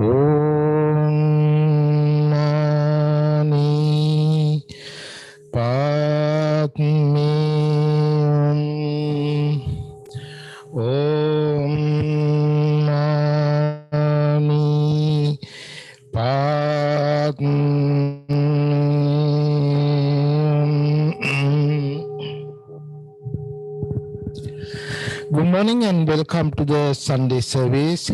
Om Mani Padme Om Mani Good morning and welcome to the Sunday service.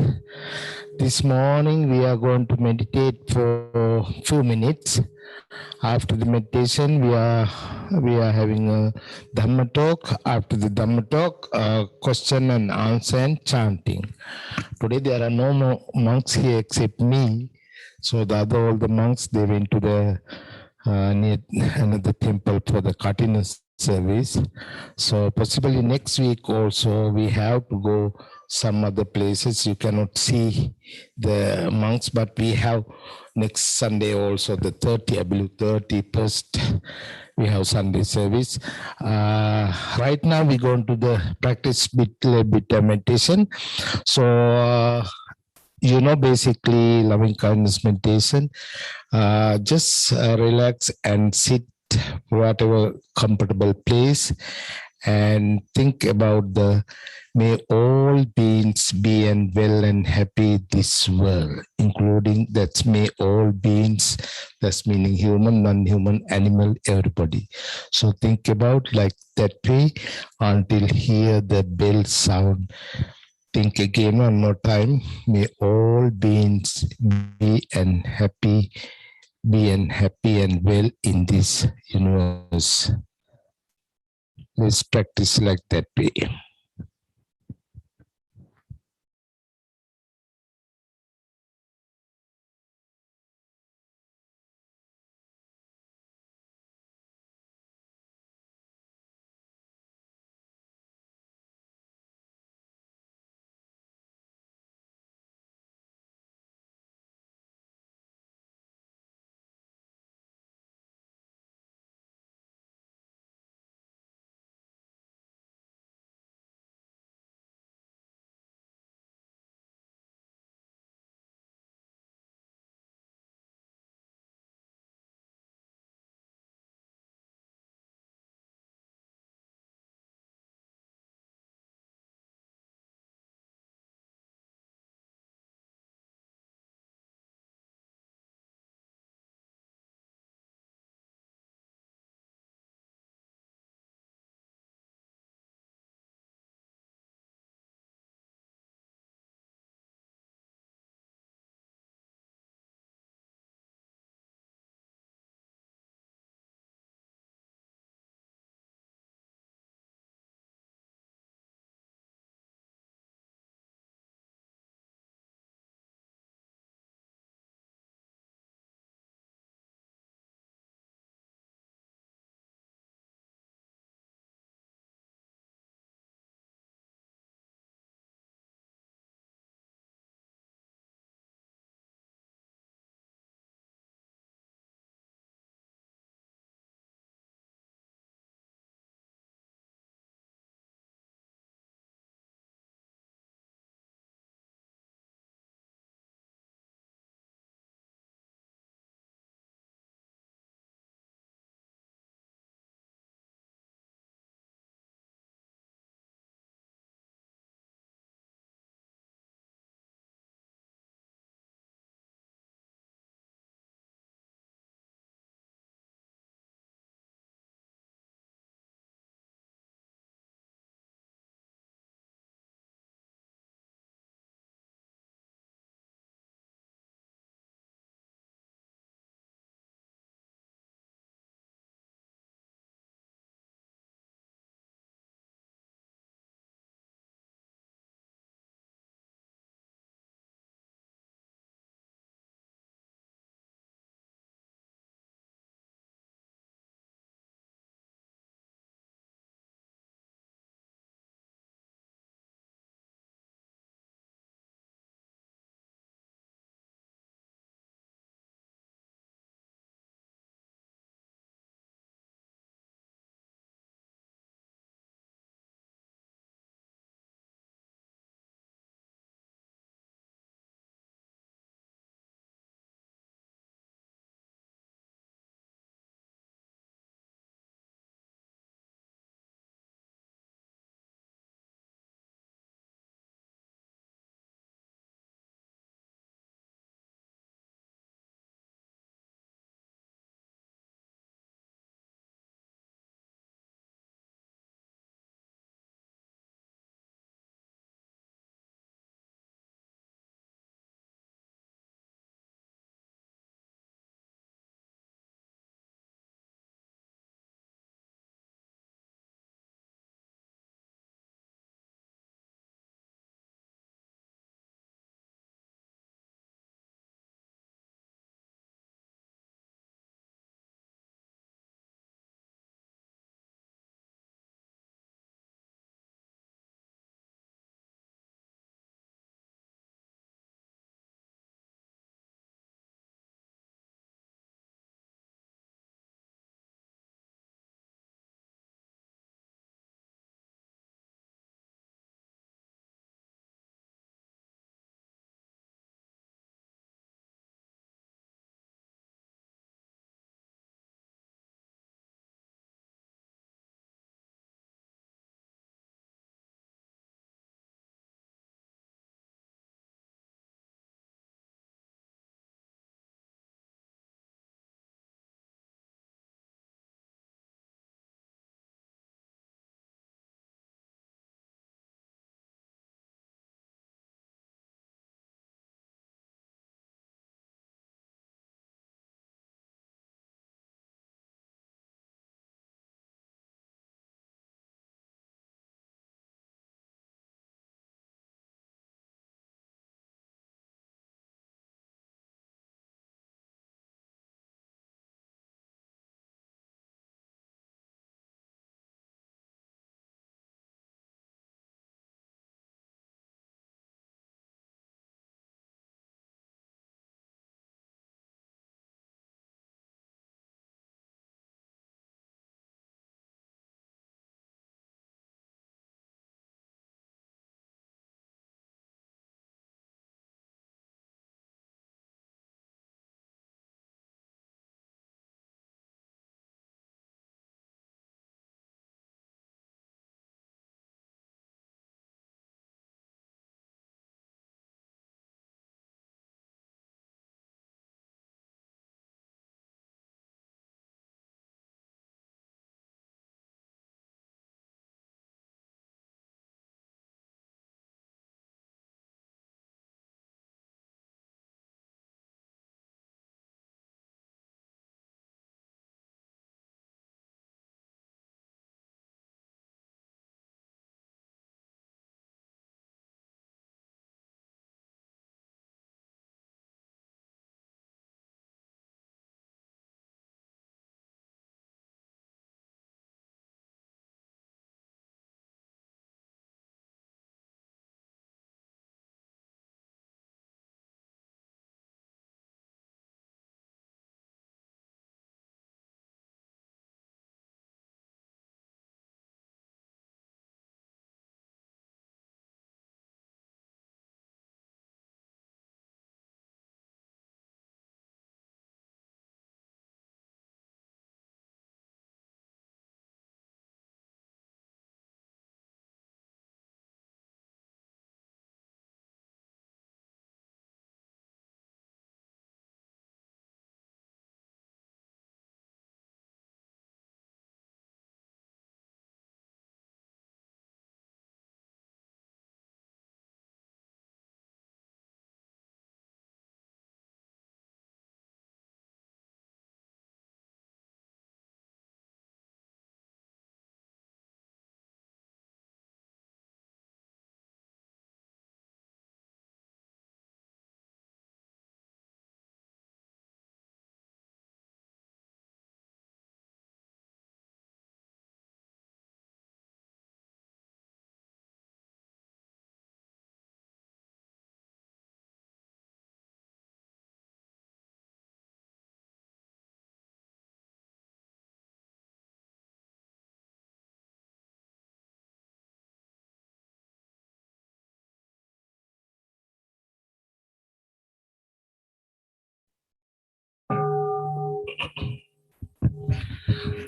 This morning we are going to meditate for a few minutes. After the meditation, we are having a Dhamma talk. After the Dhamma talk, question and answer and chanting. Today there are no more monks here except me. So all the monks, they went to the near another temple for the Katina service. So possibly next week also we have to go some other places. You cannot see the monks, but we have next Sunday also the 31st. We have Sunday service. Right now we're going to the practice bit meditation. So basically loving kindness meditation. Just relax and sit whatever comfortable place and think about the may all beings be and well and happy this world, including that's may all beings, that's meaning human, non-human, animal, everybody. So think about like that way until hear the bell sound. Think again one more time. May all beings be and happy and well in this universe. Let's practice like that way.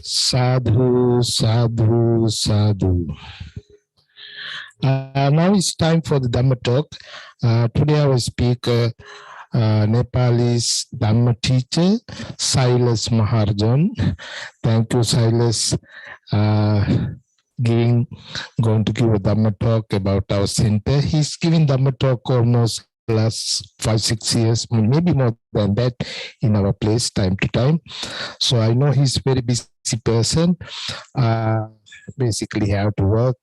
Sadhu, sadhu, sadhu. Now it's time for the Dhamma talk. Today our speaker, Nepalese Dhamma teacher, Silas Maharjan. Thank you, Silas. Going to give a Dhamma talk about our center. He's giving Dhamma talk almost last 5-6 years, maybe more than that, in our place time to time. So I know he's a very busy person. Basically have to work,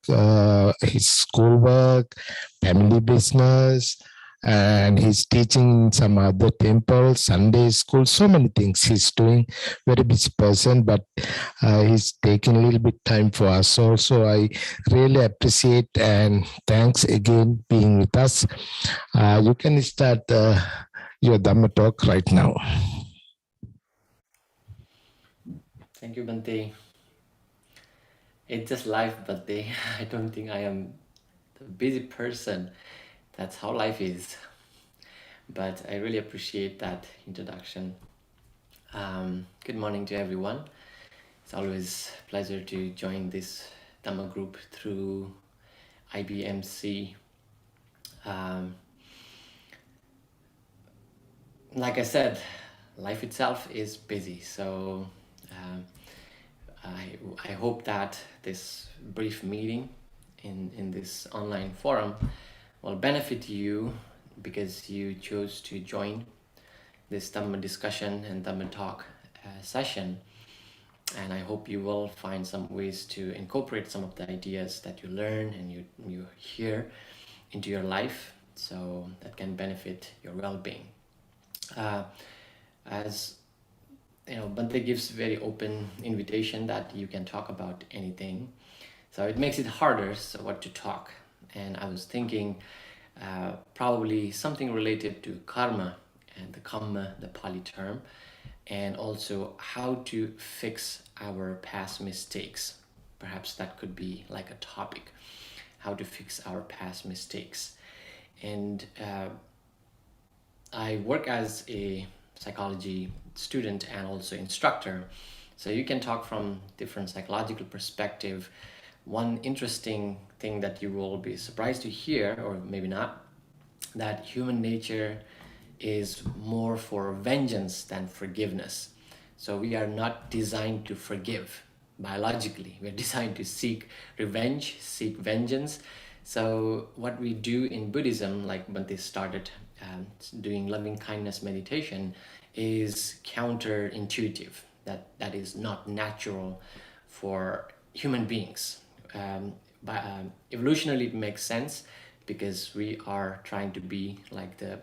his schoolwork, family business, and he's teaching some other temple, Sunday school, so many things he's doing. Very busy person, but he's taking a little bit time for us. Also, I really appreciate and thanks again being with us. You can start your Dhamma talk right now. Thank you, Bante. It's just life, Bante. I don't think I am a busy person. That's how life is. But I really appreciate that introduction. Good morning to everyone. It's always a pleasure to join this Dhamma group through IBMC. Like I said, life itself is busy. So I hope that this brief meeting in this online forum will benefit you because you chose to join this Dhamma discussion and Dhamma talk session. And I hope you will find some ways to incorporate some of the ideas that you learn and you hear into your life, so that can benefit your well-being. As you know, Bante gives very open invitation that you can talk about anything. So it makes it harder, so what to talk. And I was thinking probably something related to karma and the kamma, the Pali term, and also how to fix our past mistakes. Perhaps that could be like a topic, how to fix our past mistakes. And I work as a psychology student and also instructor, so you can talk from different psychological perspective. One interesting thing that you will be surprised to hear, or maybe not, that human nature is more for vengeance than forgiveness. So we are not designed to forgive biologically. We're designed to seek revenge, seek vengeance. So what we do in Buddhism, like when they started doing loving kindness meditation, is counterintuitive. That is not natural for human beings. Evolutionarily, it makes sense because we are trying to be like the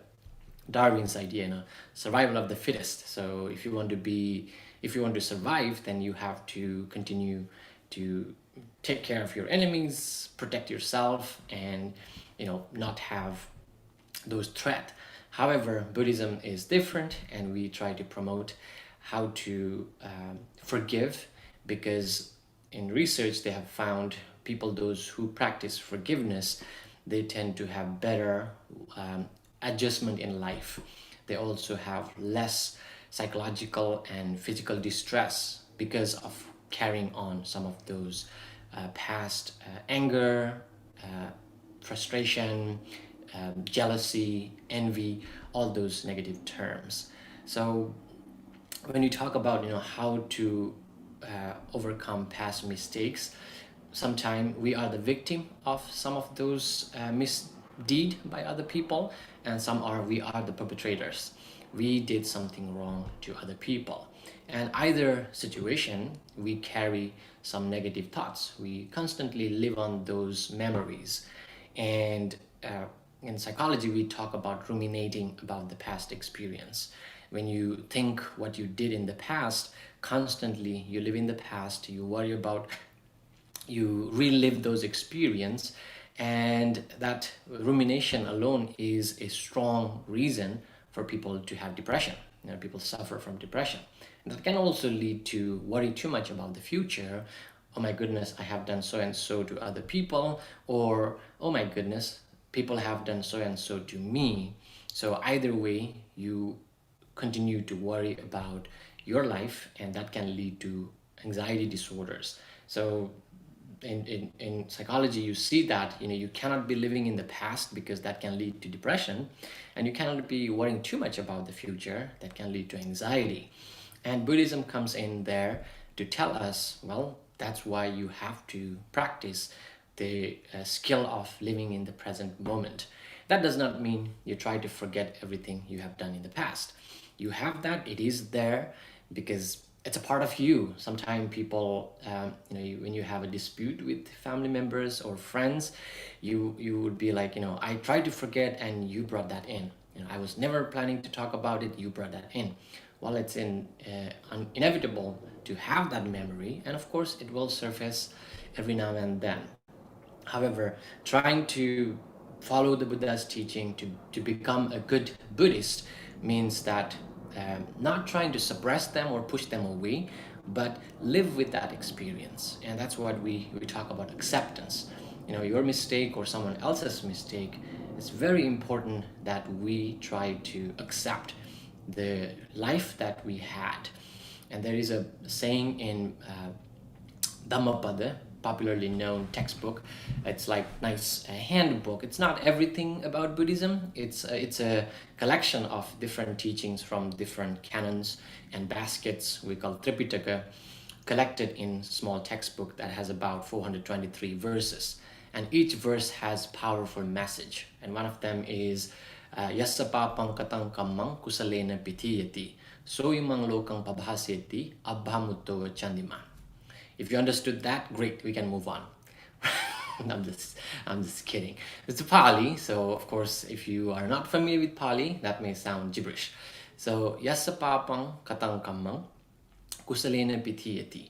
Darwin's idea, survival of the fittest. So if you want to survive, then you have to continue to take care of your enemies, protect yourself, and not have those threats. However, Buddhism is different, and we try to promote how to forgive, because in research they have found those who practice forgiveness, they tend to have better adjustment in life. They also have less psychological and physical distress because of carrying on some of those past anger, frustration, jealousy, envy, all those negative terms. So when you talk about how to overcome past mistakes, sometimes we are the victim of some of those misdeed by other people, and we are the perpetrators. We did something wrong to other people, and either situation we carry some negative thoughts. We constantly live on those memories, and in psychology we talk about ruminating about the past experience. When you think what you did in the past, constantly you live in the past, you worry about, you relive those experiences, and that rumination alone is a strong reason for people to have depression. People suffer from depression, and that can also lead to worry too much about the future. Oh my goodness, I have done so and so to other people, or oh my goodness, people have done so and so to me. So either way, you continue to worry about your life, and that can lead to anxiety disorders. So in psychology, you see that you cannot be living in the past, because that can lead to depression, and you cannot be worrying too much about the future, that can lead to anxiety. And Buddhism comes in there to tell us, well, that's why you have to practice the skill of living in the present moment. That does not mean you try to forget everything you have done in the past. You have that, it is there, because it's a part of you. Sometimes people, when you have a dispute with family members or friends, you would be like, I tried to forget and you brought that in. I was never planning to talk about it, you brought that in. Well, it's inevitable to have that memory, and of course it will surface every now and then. However, trying to follow the Buddha's teaching to become a good Buddhist means that not trying to suppress them or push them away, but live with that experience. And that's what we talk about, acceptance. Your mistake or someone else's mistake, it's very important that we try to accept the life that we had. And there is a saying in Dhamma, popularly known textbook. It's like nice handbook. It's not everything about Buddhism. It's a collection of different teachings from different canons and baskets we call Tripitaka, collected in small textbook that has about 423 verses. And each verse has powerful message. And one of them is Yassa papang katang kammang kusalena pitiyati so imang lokang pabhaseti abhamutto chandima. If you understood that, great, we can move on. I'm just kidding. It's Pali, so of course, if you are not familiar with Pali, that may sound gibberish. So, yassa papang katang kammang kusalena pitiyati.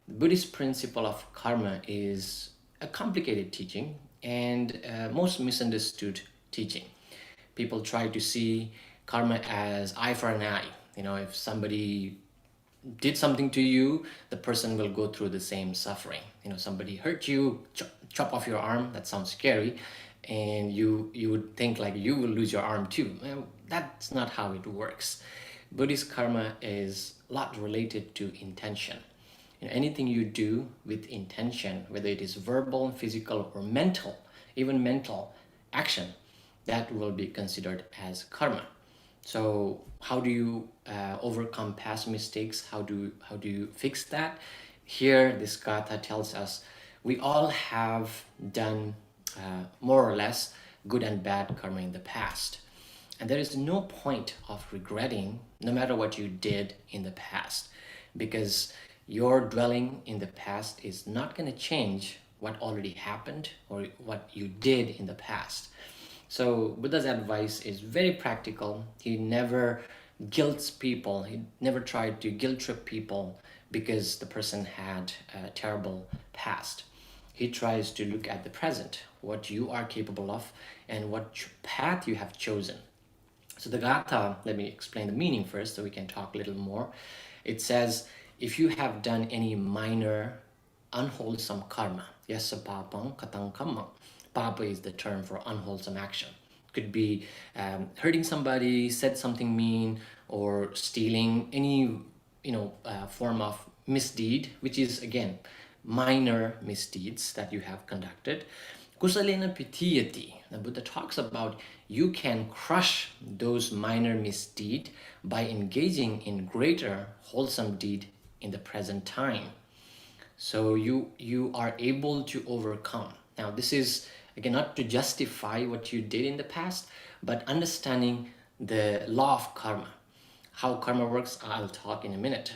The Buddhist principle of karma is a complicated teaching and most misunderstood teaching. People try to see karma as eye for an eye. If somebody did something to you, the person will go through the same suffering. Somebody hurt you, chop off your arm, that sounds scary, and you would think like you will lose your arm too. Well, that's not how it works. Buddhist karma is a lot related to intention. Anything you do with intention, whether it is verbal, physical, or mental, even mental action, that will be considered as karma. So how do you overcome past mistakes? How do you fix that? Here, this Gatha tells us we all have done more or less good and bad karma in the past. And there is no point of regretting no matter what you did in the past, because your dwelling in the past is not going to change what already happened or what you did in the past. So Buddha's advice is very practical. He never guilts people. He never tried to guilt trip people because the person had a terrible past. He tries to look at the present, what you are capable of, and what path you have chosen. So the Gatha, let me explain the meaning first so we can talk a little more. It says, if you have done any minor unwholesome karma, yassa papang katang kammang. Papa is the term for unwholesome action. Could be hurting somebody, said something mean, or stealing, any form of misdeed, which is again minor misdeeds that you have conducted. Kusalena pitiyati. The Buddha talks about you can crush those minor misdeed by engaging in greater wholesome deed in the present time. So you are able to overcome. Now this is again not to justify what you did in the past, but understanding the law of karma. How karma works, I'll talk in a minute.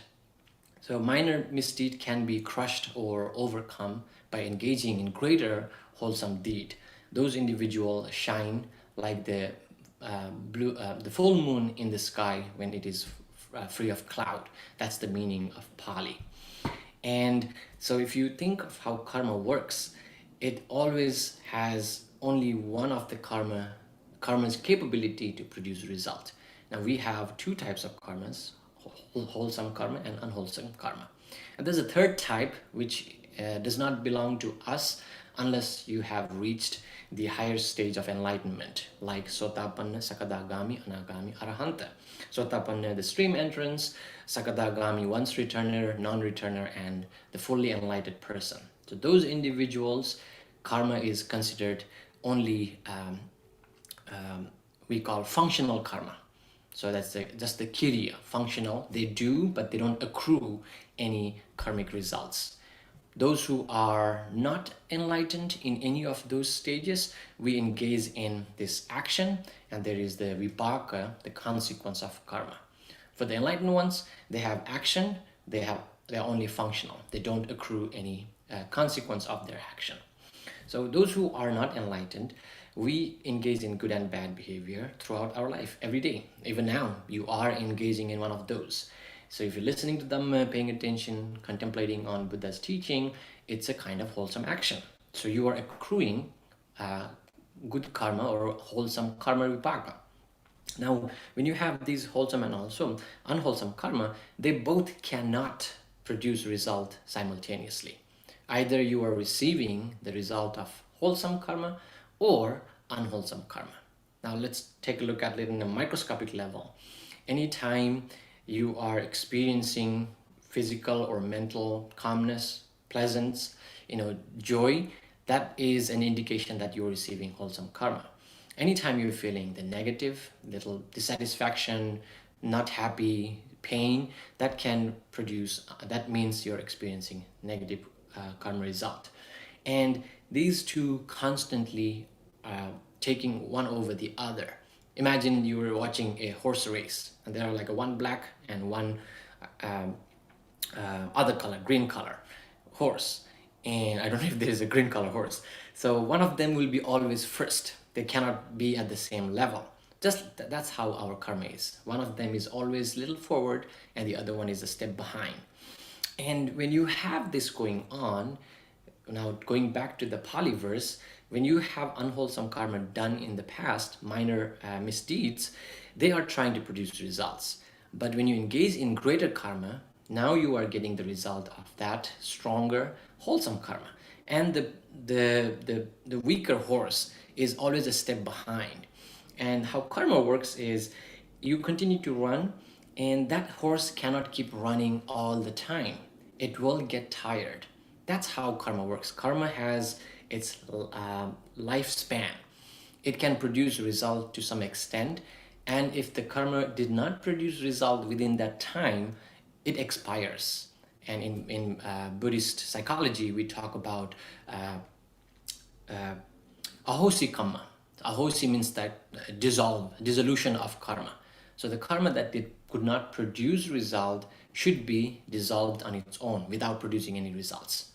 So minor misdeed can be crushed or overcome by engaging in greater wholesome deed. Those individuals shine like the full moon in the sky when it is free of cloud. That's the meaning of Pali. And so if you think of how karma works, it always has only one of the karma's capability to produce result. Now we have two types of karmas, wholesome karma and unwholesome karma. And there's a third type which does not belong to us, unless you have reached the higher stage of enlightenment, like Sotapanna, Sakadagami, Anagami, Arahanta. Sotapanna, the stream entrance; Sakadagami, once returner, non-returner, and the fully enlightened person. So those individuals, karma is considered only we call functional karma. So that's just the kiriya, functional. They do, but they don't accrue any karmic results. Those who are not enlightened in any of those stages, we engage in this action, and there is the vipaka, the consequence of karma. For the enlightened ones, they have action, they're only functional. They don't accrue any consequence of their action. So those who are not enlightened, we engage in good and bad behavior throughout our life, every day. Even now, you are engaging in one of those. So if you're listening to Dhamma, paying attention, contemplating on Buddha's teaching, it's a kind of wholesome action. So you are accruing good karma or wholesome karma vipaka. Now, when you have these wholesome and also unwholesome karma, they both cannot produce result simultaneously. Either you are receiving the result of wholesome karma or unwholesome karma. Now let's take a look at it in a microscopic level. Anytime you are experiencing physical or mental calmness, pleasance, joy, that is an indication that you're receiving wholesome karma. Anytime you're feeling the negative, little dissatisfaction, not happy, pain, that means you're experiencing negative karma result. And these two constantly taking one over the other. Imagine you were watching a horse race, and there are like one black and one other color, green color horse. And I don't know if there is a green color horse. So one of them will be always first. They cannot be at the same level. Just that's how our karma is. One of them is always a little forward, and the other one is a step behind. And when you have this going on, now going back to the Pali verse, when you have unwholesome karma done in the past, minor misdeeds, they are trying to produce results. But when you engage in greater karma, now you are getting the result of that stronger, wholesome karma. And the weaker horse is always a step behind. And how karma works is you continue to run, and that horse cannot keep running all the time. It will get tired. That's how karma works. Karma has its lifespan. It can produce result to some extent, and if the karma did not produce result within that time, it expires. And in Buddhist psychology, we talk about ahosi karma. Ahosi means that dissolution of karma. So the karma that could not produce result should be dissolved on its own without producing any results.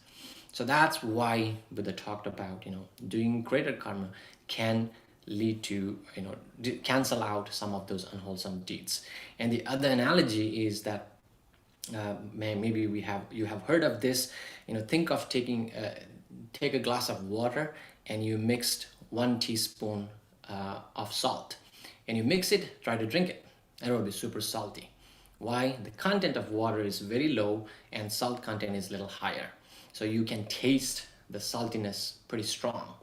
So that's why Buddha talked about, doing greater karma can lead to, cancel out some of those unwholesome deeds. And the other analogy is that maybe you have heard of this. Think of take a glass of water, and you mixed 1 teaspoon of salt, and you mix it, try to drink it. It will be super salty. Why? The content of water is very low and salt content is a little higher. So you can taste the saltiness pretty strong.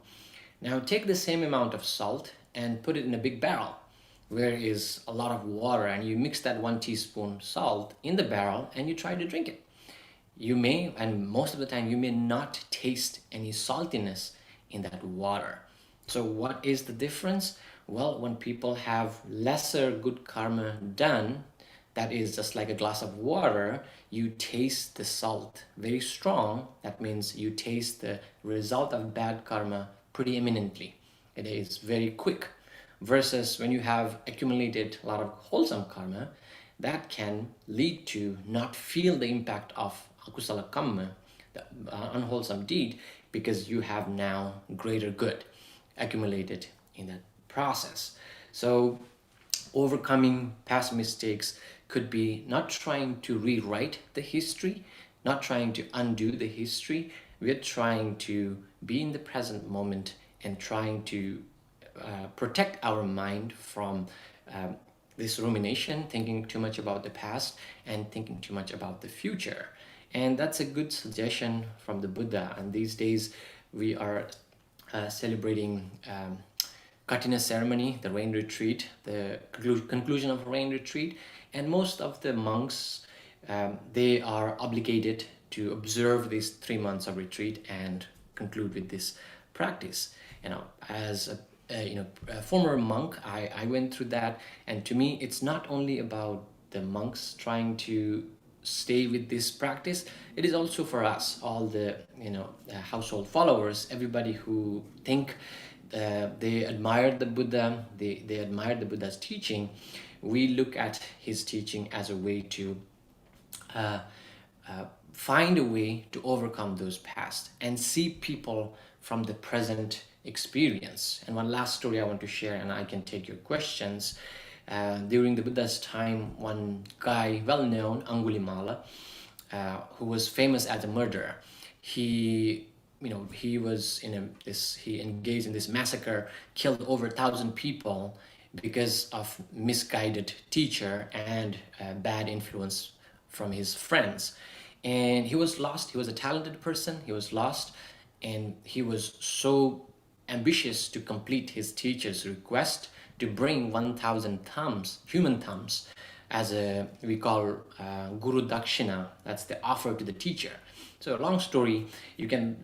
Now take the same amount of salt and put it in a big barrel where is a lot of water, and you mix that 1 teaspoon salt in the barrel and you try to drink it. You may, and most of the time, you may not taste any saltiness in that water. So what is the difference? Well, when people have lesser good karma done, that is just like a glass of water, you taste the salt very strong. That means you taste the result of bad karma pretty imminently. It is very quick. Versus when you have accumulated a lot of wholesome karma, that can lead to not feel the impact of akusala karma, the unwholesome deed, because you have now greater good accumulated in that process. So overcoming past mistakes could be not trying to rewrite the history, not trying to undo the history. We're trying to be in the present moment and trying to protect our mind from this rumination, thinking too much about the past and thinking too much about the future. And that's a good suggestion from the Buddha. And these days, we are celebrating Katina ceremony, the rain retreat, the conclusion of a rain retreat, and most of the monks, they are obligated to observe these 3 months of retreat and conclude with this practice. As a former monk, I went through that, and to me, it's not only about the monks trying to stay with this practice. It is also for us, all the household followers, everybody who think they admire the Buddha, they admire the Buddha's teaching. We look at his teaching as a way to find a way to overcome those past and see people from the present experience. And one last story I want to share, and I can take your questions. During the Buddha's time, one guy, well known, Angulimala, who was famous as a murderer, he was he engaged in this massacre, killed over 1,000 people because of misguided teacher and bad influence from his friends. And he was lost. He was a talented person. He was lost, and he was so ambitious to complete his teacher's request to bring 1,000 thumbs, human thumbs, as we call Guru Dakshina. That's the offer to the teacher. So, long story, you can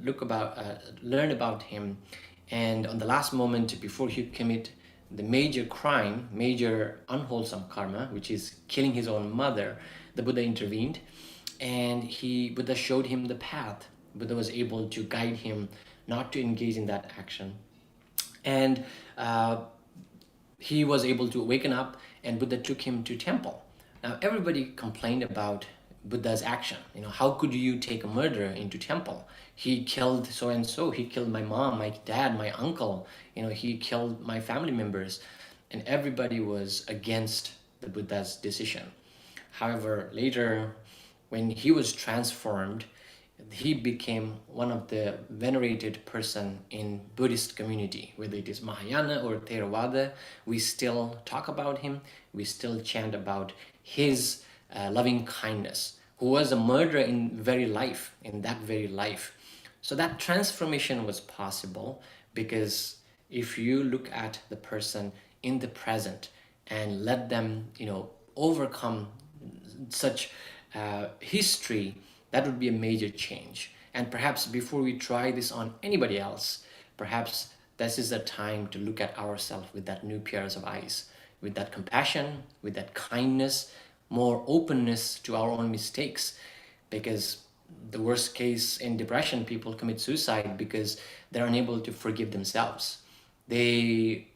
learn about him, and on the last moment before he commit the major crime, major unwholesome karma, which is killing his own mother, the Buddha intervened, and Buddha showed him the path. Buddha was able to guide him not to engage in that action, and he was able to waken up, and Buddha took him to temple. Now everybody complained about Buddha's action. How could you take a murderer into temple? He killed so and so. He killed my mom, my dad, my uncle. He killed my family members, and everybody was against the Buddha's decision. However, later, when he was transformed, he became one of the venerated person in Buddhist community, whether it is Mahayana or Theravada. We still talk about him. We still chant about his loving kindness, who was a murderer in that very life. So that transformation was possible because if you look at the person in the present and let them, overcome such history, that would be a major change. And perhaps before we try this on anybody else, perhaps this is the time to look at ourselves with that new pairs of eyes, with that compassion, with that kindness, more openness to our own mistakes. Because the worst case in depression, people commit suicide because they're unable to forgive themselves. They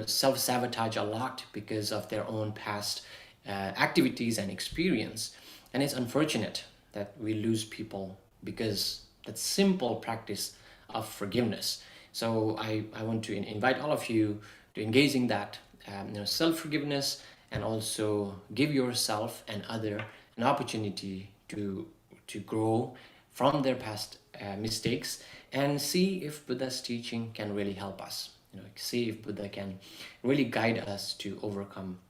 self-sabotage a lot because of their own past activities and experience. And it's unfortunate that we lose people because that simple practice of forgiveness. So I want to invite all of you to engage in that self-forgiveness, and also give yourself and other an opportunity to grow from their past mistakes, and see if Buddha's teaching can really help us. See if Buddha can really guide us to overcome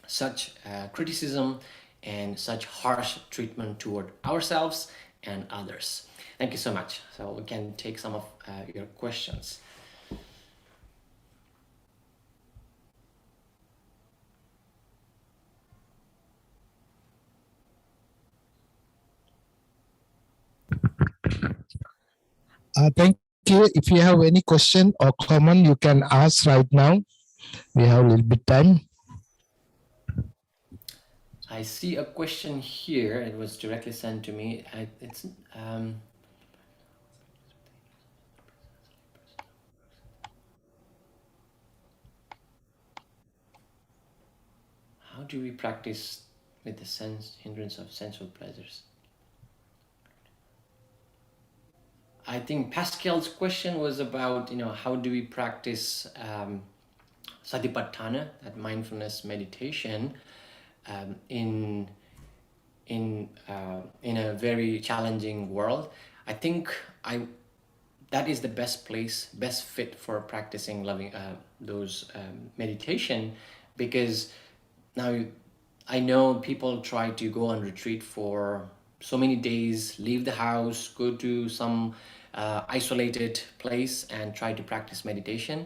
such criticism and such harsh treatment toward ourselves and others. Thank you so much. So we can take some of your questions. Thank you. If you have any question or comment, you can ask right now. We have a little bit time. I see a question here. It was directly sent to me. How do we practice with the hindrance of sensual pleasures? I think Pascal's question was about, how do we practice satipatthana, that mindfulness meditation, in a very challenging world. I think that is the best fit for practicing those meditation, because now I know people try to go on retreat for so many days, leave the house, go to some isolated place and try to practice meditation,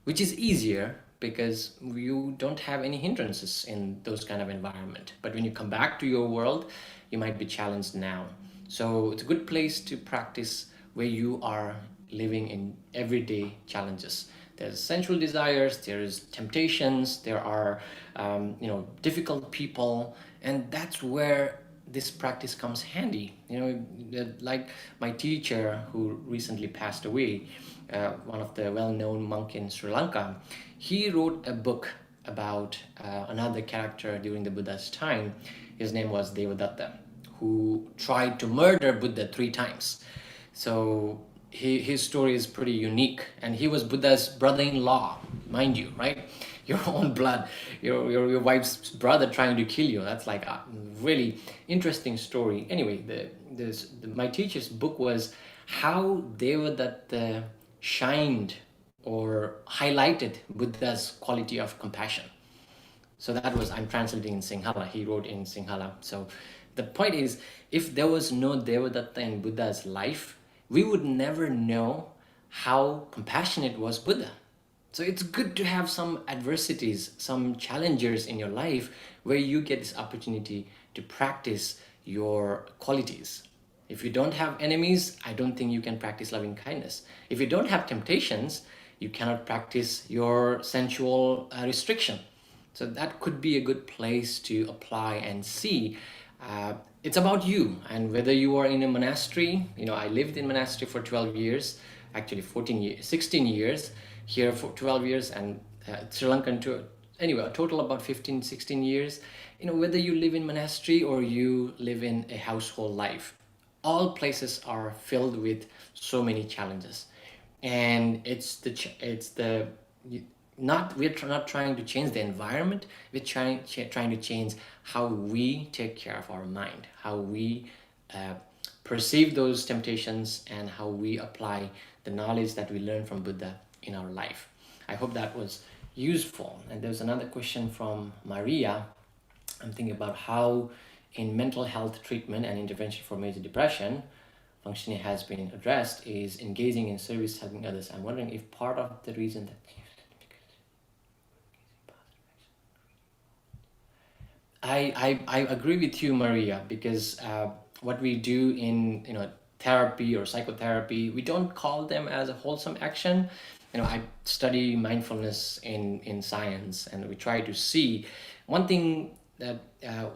which is easier because you don't have any hindrances in those kind of environment. But when you come back to your world, you might be challenged now. So it's a good place to practice where you are living in everyday challenges. There's sensual desires, there's temptations, there are difficult people, and that's where this practice comes handy. Like my teacher who recently passed away, one of the well-known monk in Sri Lanka, he wrote a book about another character during the Buddha's time. His name was Devadatta, who tried to murder Buddha 3 times. So his story is pretty unique, and he was Buddha's brother-in-law, mind you, right? Your own blood, your wife's brother trying to kill you. That's like a really interesting story. Anyway, my teacher's book was how Devadatta shined or highlighted Buddha's quality of compassion. So that was, I'm translating in Sinhala. He wrote in Sinhala. So the point is, if there was no Devadatta in Buddha's life, we would never know how compassionate was Buddha. So it's good to have some adversities, some challengers in your life where you get this opportunity to practice your qualities. If you don't have enemies, I don't think you can practice loving kindness. If you don't have temptations, you cannot practice your sensual restriction. So that could be a good place to apply and see. It's about you, and whether you are in a monastery. I lived in monastery for 12 years, actually 14 years, 16 years, here for 12 years, and Sri Lankan too. Anyway, a total about 15, 16 years. Whether you live in monastery or you live in a household life, all places are filled with so many challenges. And we're not trying to change the environment. We're trying to change how we take care of our mind, how we perceive those temptations, and how we apply the knowledge that we learn from Buddha in our life. I hope that was useful. And there's another question from Maria. I'm thinking about how in mental health treatment and intervention for major depression, functioning has been addressed is engaging in service, helping others. I'm wondering if part of the reason that I agree with you, Maria, because what we do in therapy or psychotherapy, we don't call them as a wholesome action. I study mindfulness in science, and we try to see one thing that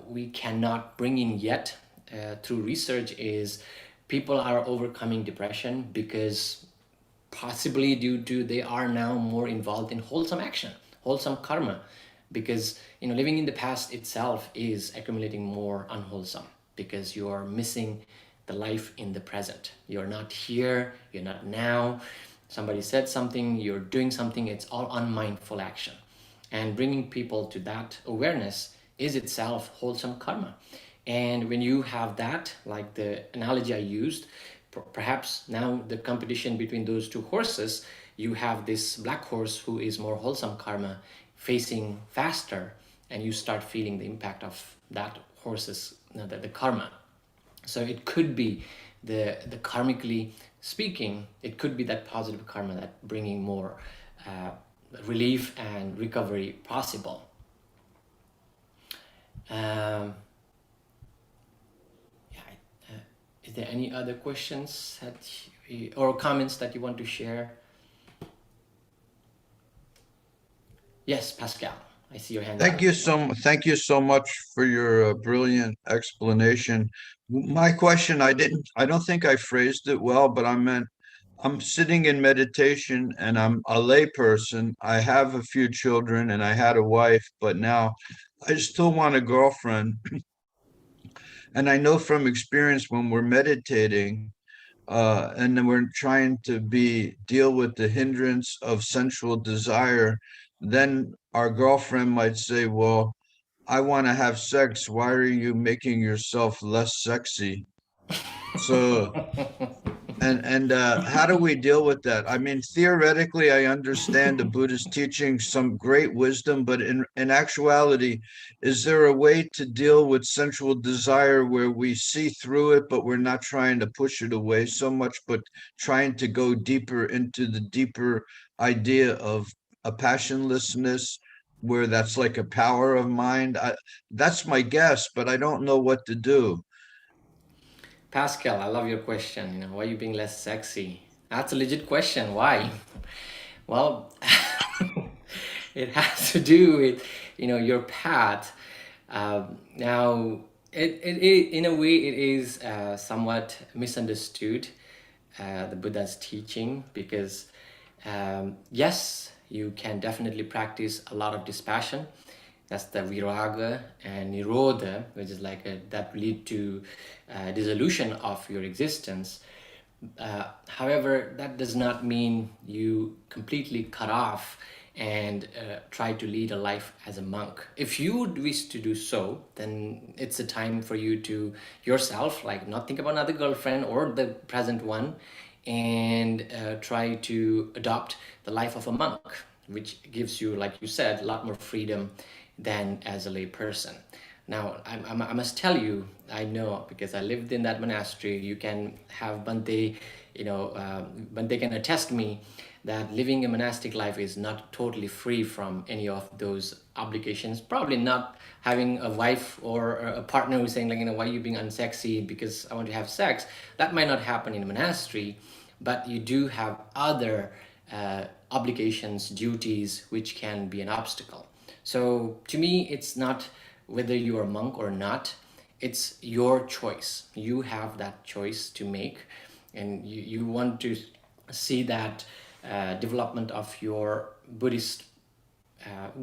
we cannot bring in yet through research is people are overcoming depression because possibly due to they are now more involved in wholesome action, wholesome karma, because living in the past itself is accumulating more unwholesome because you are missing the life in the present. You're not here, you're not now. Somebody said something, you're doing something, it's all unmindful action. And bringing people to that awareness is itself wholesome karma. And when you have that, like the analogy I used, perhaps now the competition between those two horses, you have this black horse who is more wholesome karma facing faster, and you start feeling the impact of that horse's the karma. So it could be the karmically speaking, it could be that positive karma that bringing more relief and recovery possible. Is there any other questions or comments that you want to share? Yes, Pascal, I see your hand. Thank you so much for your brilliant explanation. My question, I don't think I phrased it well, but I'm sitting in meditation and I'm a lay person. I have a few children and I had a wife, but now I still want a girlfriend. And I know from experience when we're meditating, and then we're trying to deal with the hindrance of sensual desire, then our girlfriend might say, well, I want to have sex. Why are you making yourself less sexy? So And how do we deal with that? I mean, theoretically, I understand the Buddhist teaching some great wisdom, but in actuality, is there a way to deal with sensual desire where we see through it, but we're not trying to push it away so much, but trying to go deeper into the deeper idea of a passionlessness, where that's like a power of mind? That's my guess, but I don't know what to do. Pascal, I love your question. Why are you being less sexy? That's a legit question. Why? Well, it has to do with your path. Now, in a way, it is somewhat misunderstood, the Buddha's teaching, because yes, you can definitely practice a lot of dispassion. That's the viraga and nirodha, which is like that lead to dissolution of your existence. However, that does not mean you completely cut off and try to lead a life as a monk. If you would wish to do so, then it's a time for you to yourself, like, not think about another girlfriend or the present one, and try to adopt the life of a monk, which gives you, like you said, a lot more freedom than as a lay person. Now, I must tell you, I know because I lived in that monastery. You can have Bante, Bante can attest me that living a monastic life is not totally free from any of those obligations. Probably not having a wife or a partner who's saying, like, why are you being unsexy because I want to have sex. That might not happen in a monastery, but you do have other obligations, duties, which can be an obstacle. So to me, it's not whether you are a monk or not, it's your choice. You have that choice to make, and you want to see that development of your Buddhist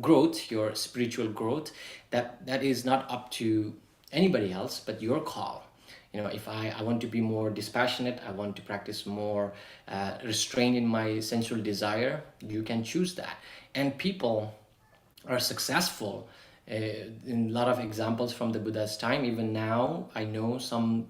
growth, your spiritual growth, that is not up to anybody else but your call. If I want to be more dispassionate, I want to practice more restraint in my sensual desire, you can choose that. And people are successful in a lot of examples from the Buddha's time. Even now, I know some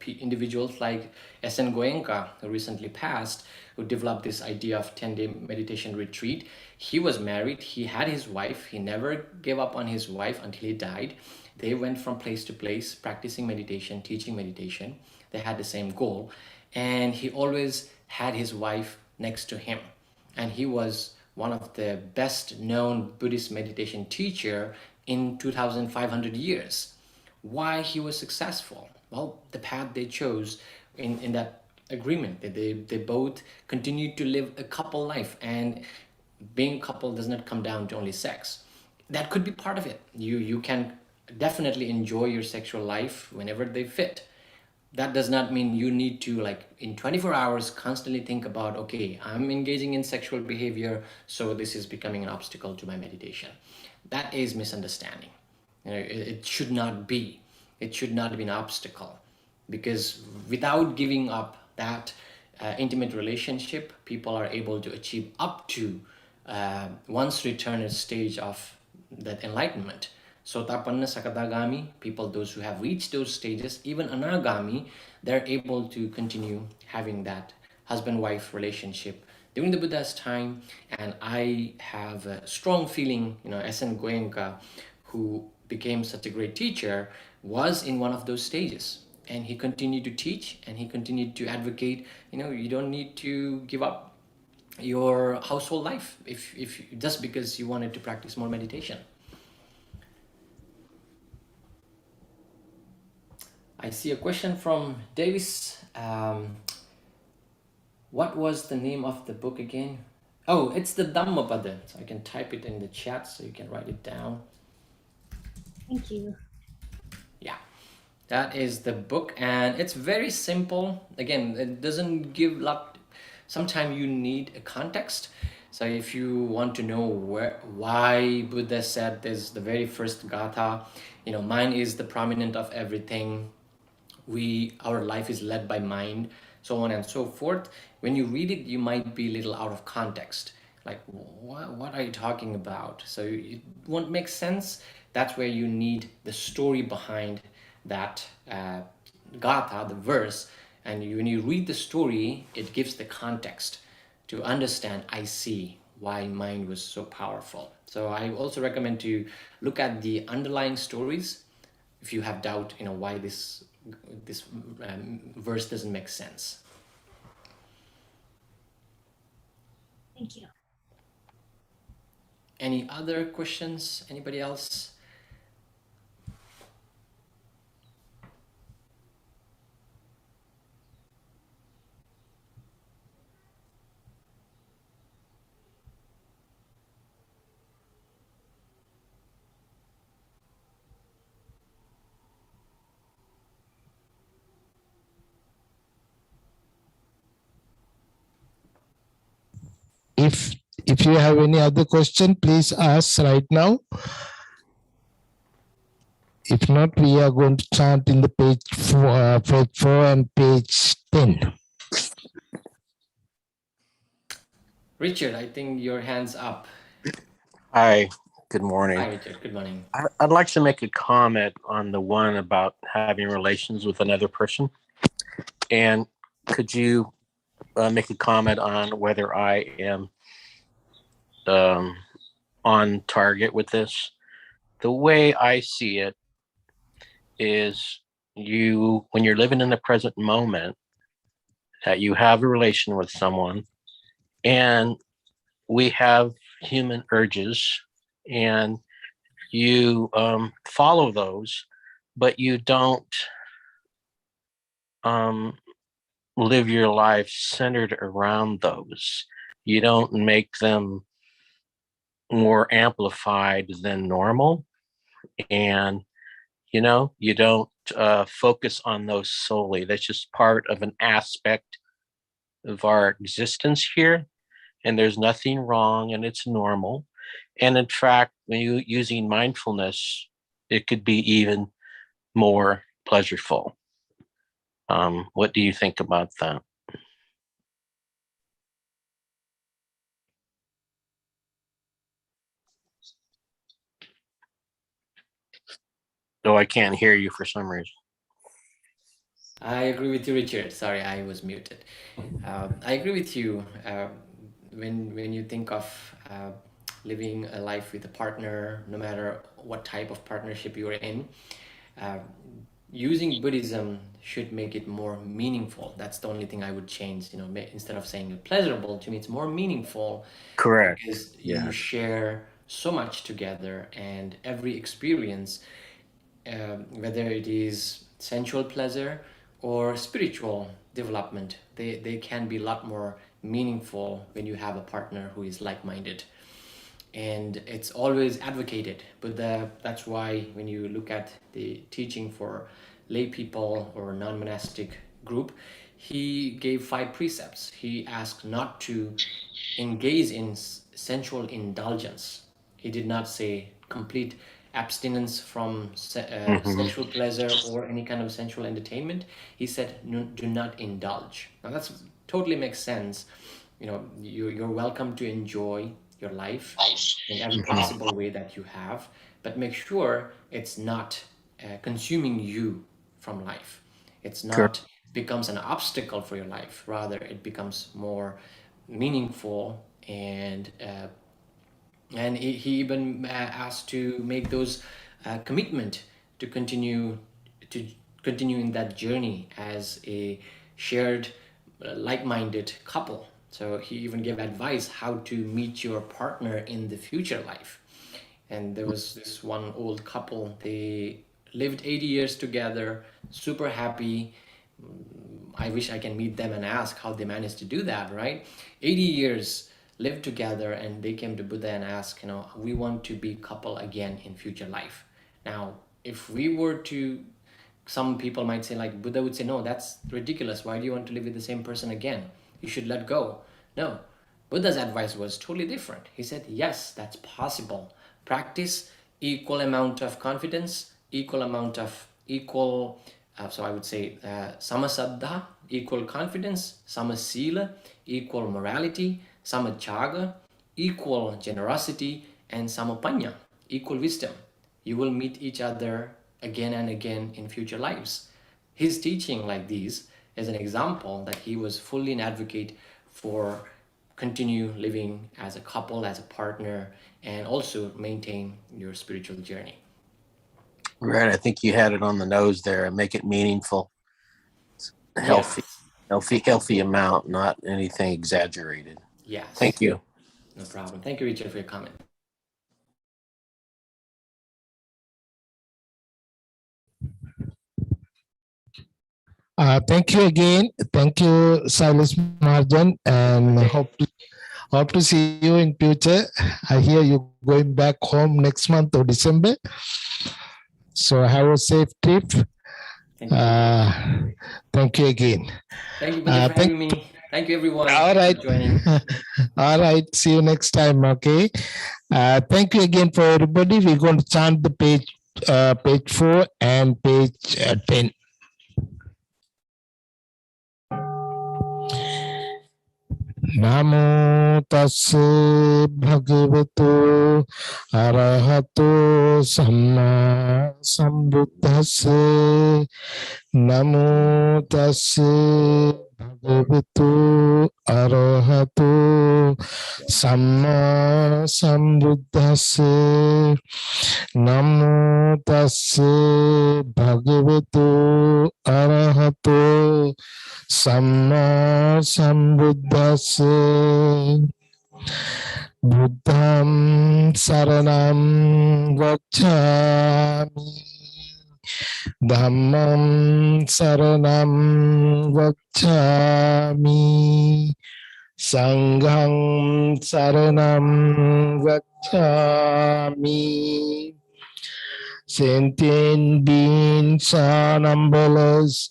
individuals like S.N. Goenka, who recently passed, who developed this idea of 10-day meditation retreat. He was married, he had his wife, he never gave up on his wife until he died. They went from place to place practicing meditation, teaching meditation. They had the same goal, and he always had his wife next to him. And he was one of the best known Buddhist meditation teacher in 2,500 years. Why he was successful? Well, the path they chose in that agreement. They both continued to live a couple life, and being couple does not come down to only sex. That could be part of it. You can definitely enjoy your sexual life whenever they fit. That does not mean you need to, like, in 24 hours constantly think about, okay, I'm engaging in sexual behavior, so this is becoming an obstacle to my meditation. That is misunderstanding. It should not be. It should not be an obstacle, because without giving up that intimate relationship, people are able to achieve up to once returned stage of that enlightenment. Sotapanna, Sakadagami, people, those who have reached those stages, even Anagami, they're able to continue having that husband-wife relationship during the Buddha's time. And I have a strong feeling, S.N. Goenka, who became such a great teacher, was in one of those stages. And he continued to teach, and he continued to advocate, you don't need to give up your household life if just because you wanted to practice more meditation. I see a question from Davis. What was the name of the book again? Oh, it's the Dhammapada. So I can type it in the chat so you can write it down. Thank you. Yeah, that is the book, and it's very simple. Again, it doesn't give lot. Sometimes you need a context. So if you want to know why Buddha said this, the very first gatha, mind is the prominent of everything. Our life is led by mind, so on and so forth. When you read it, you might be a little out of context, like, what are you talking about? So it won't make sense. That's where you need the story behind that gatha, the verse, And when you read the story, it gives the context to understand, I see why mind was so powerful. So I also recommend to look at the underlying stories if you have doubt, why this verse doesn't make sense. Thank you. Any other questions? Anybody else? If you have any other question, please ask right now. If not, we are going to chant in the page 4 and page 10. Richard, I think your hand's up. Hi, good morning. Hi, Richard. Good morning. I'd like to make a comment on the one about having relations with another person. And could you make a comment on whether I am on target with this? The way I see it is when you're living in the present moment, that you have a relation with someone, and we have human urges, and you follow those, but you don't live your life centered around those. You don't make them more amplified than normal, and you don't focus on those solely. That's just part of an aspect of our existence here, and there's nothing wrong, and it's normal. And in fact, when you using mindfulness, it could be even more pleasureful. What do you think about that? Oh, I can't hear you for some reason. I agree with you, Richard. Sorry, I was muted. I agree with you. When you think of living a life with a partner, no matter what type of partnership you're in, using Buddhism should make it more meaningful. That's the only thing I would change. Instead of saying pleasurable, to me it's more meaningful. Correct. Because Yeah. you share so much together, and every experience, whether it is sensual pleasure or spiritual development, they can be a lot more meaningful when you have a partner who is like-minded. And it's always advocated, but that's why when you look at the teaching for lay people or non-monastic group, he gave 5 precepts. He asked not to engage in sensual indulgence. He did not say complete abstinence from sexual pleasure or any kind of sensual entertainment. He said, no, do not indulge. Now that's totally makes sense. You're welcome to enjoy your life in every possible way that you have, but make sure it's not consuming you from life. It's not becomes an obstacle for your life. Rather, it becomes more meaningful, and he even asked to make those commitment to continue in that journey as a shared like-minded couple. So he even gave advice how to meet your partner in the future life. And there was this one old couple, they lived 80 years together, super happy. I wish I can meet them and ask how they managed to do that, right? 80 years lived together, and they came to Buddha and asked, we want to be couple again in future life. Now, if we were to, some people might say, like, Buddha would say, no, that's ridiculous. Why do you want to live with the same person again? You should let go. No, Buddha's advice was totally different. He said, yes, that's possible. Practice equal amount of confidence, so I would say samasaddha, equal confidence, samasila, equal morality, samachaga, equal generosity, and samapanya, equal wisdom. You will meet each other again and again in future lives. His teaching like these as an example that he was fully an advocate for continue living as a couple, as a partner, and also maintain your spiritual journey. Right. I think you had it on the nose there. Make it meaningful, healthy, healthy amount, not anything exaggerated. Yes. Thank you. No problem. Thank you, Richard, for your comment. Thank you again. Thank you, Silas Marjan, and hope to see you in future. I hear you going back home next month or December. So have a safe trip. Thank you. Thank you again. Thank you, Buddha, for having me. Thank you, everyone, All right. for joining. All right. See you next time. Okay. Thank you again for everybody. We're going to chant the page 4 and page 10. Namo tassa bhagavato arahato samma sambuddhassa. Namo tassa bhagavato arahato samma sambuddhassa. Namo tassa bhagavato arahato Samma Sambuddhassa. Buddham Saranam Gacchami. Dhammam Saranam Gacchami. Sangham Saranam Gacchami. Sentient beings are numberless.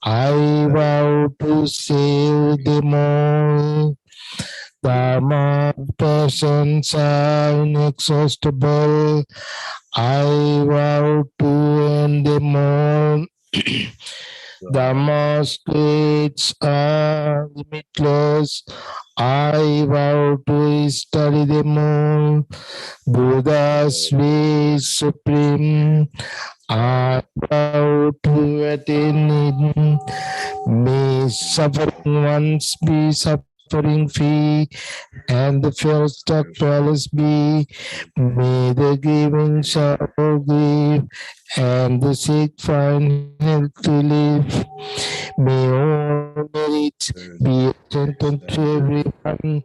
I vow to save them all. Dhamma persons are inexhaustible. I vow to end them all. Dhamma states are limitless. I vow to study them all. Buddha's way is supreme. I vow to attain it. May suffering ones be suffering free, and the first of flawless be. May the giving sorrow give, and the sick find health to live. May all merits be extended to everyone.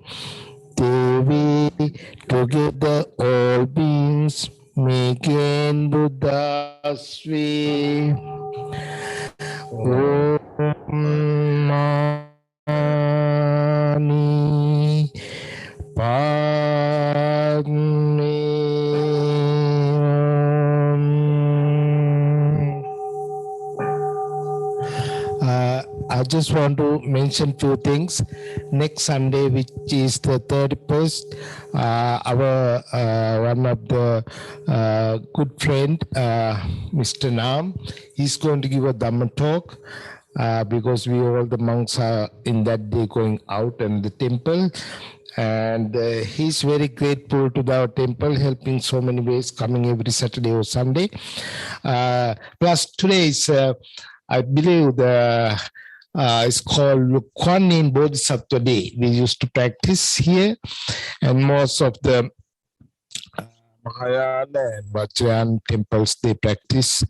Devi, together all beings may gain Buddha's way. Om Mani Padme I just want to mention two things. Next Sunday, which is the 31st, our one of the good friend, Mr. Nam, he's going to give a Dhamma talk because we all the monks are in that day going out in the temple. And he's very grateful to our temple, helping so many ways, coming every Saturday or Sunday. Plus today is, I believe, it's called Kuan Yin Bodhisattva Day. We used to practice here, and most of the Mahayana and Vajrayana temples, they practice,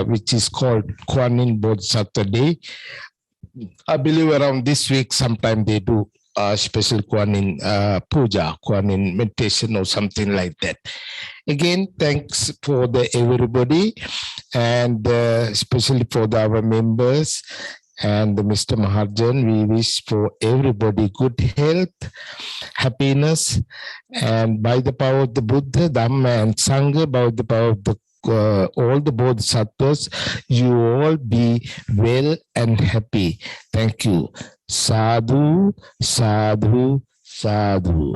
which is called Kuan Yin Bodhisattva Day. I believe around this week sometime they do special Kuan Yin puja, Kuan Yin meditation or something like that. Again, thanks for everybody, and especially for our members and Mr. Maharjan. We wish for everybody good health, happiness, and by the power of the Buddha, Dhamma, and Sangha, by the power of the all the Bodhisattvas, you all be well and happy. Thank you. Sadhu, sadhu, sadhu.